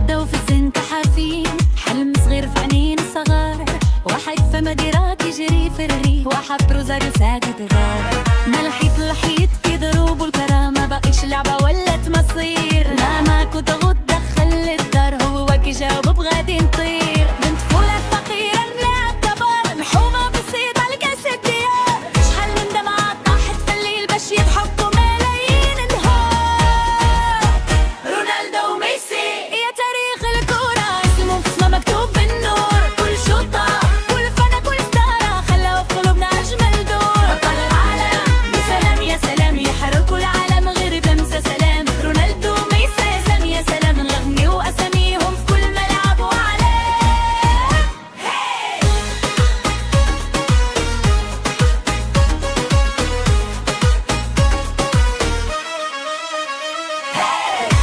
جدة وفي الزين كحافين، حلم صغير في عينين الصغار، واحد في مديرات يجري في الريف، واحد بروزاريو ساكت غار. ملحيط الحيط كيضربوا الكرامة، بقيش لعبة ولات مصير. ماما كنت غد دخل الدار، هو كي جاوب بغادي نطير. من طفولة فقيرة نلعب كبار، محومة بسيطة لكاس الديار. شحال من دمعة طاحت في الليل باش يضحكوا ملايين نهار. رونالدو وميسي يا تاريخ الكورة، اسمهم في سما مكتوب بالنور. كل شوطة كل فنا كل ستارة، خلاو في قلوبنا أجمل دور. أبطال العالم بسلام يا سلام، يحركوا العالم غير بلمسة سلام. رونالدو وميسي يا سلام يا سلام، نغنيو أساميهم في كل ملعب وعلام.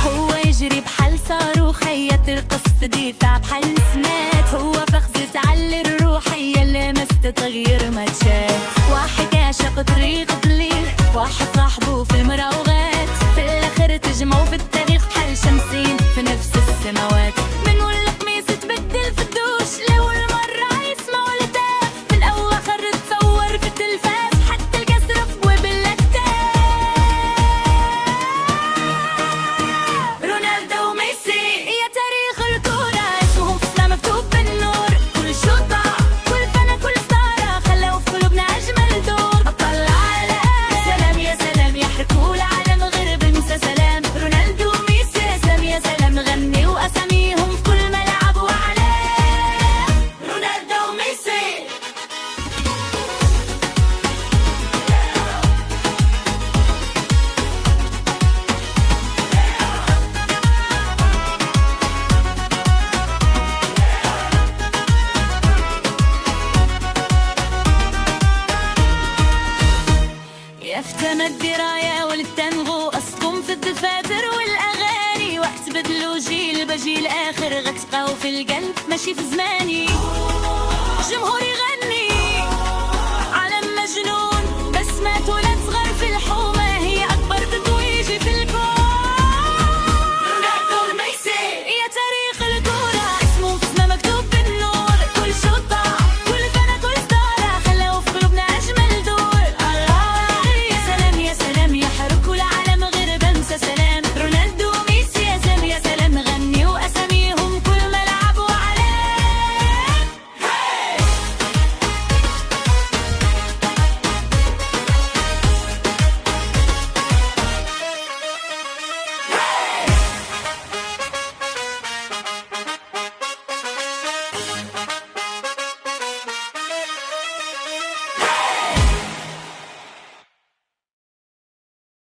هو يجري بحال صاروخ، هي ترقص في دفاع بحال نسمات. هو فخزة تعلي الروح، هي اللي ما تتغير ما تشاف. واحد يعشق طريق ضليل، واحد صاحبه في المراوغات. في الاخر تجمعوا في التاريخ بحال شمسين في نفس السماوات. من ولا قميص تبدل في الدوش، لأول مرة يسمعوا الهتاف. في الأواخر تصور في التلفاز، حتى الكسرة في بواب الأكتاف. رونالدو وميسي يا تاريخ الكورة، اسمهم في السما مكتوب بالنور. كل شوطة كل فنا كل ستارة، خلاو في قلوبنا أجمل دور. أبطال العالم سلام يا سلام، يحركوا العالم غير بلمسة سلام. رونالدو وميسي يا سلام يا سلام، نغنيو أساميهم في كل ملعب وعلام. رونالدو وميسي. يا فتنا الدراية والتنغو، قصكم في الدفاتر والأغاني. وقت بدلو جيل بجيل آخر، غتبقاو في القلب ماشي في زماني. جمهور يغني عالم مجنون، بسمات ولاد صغار في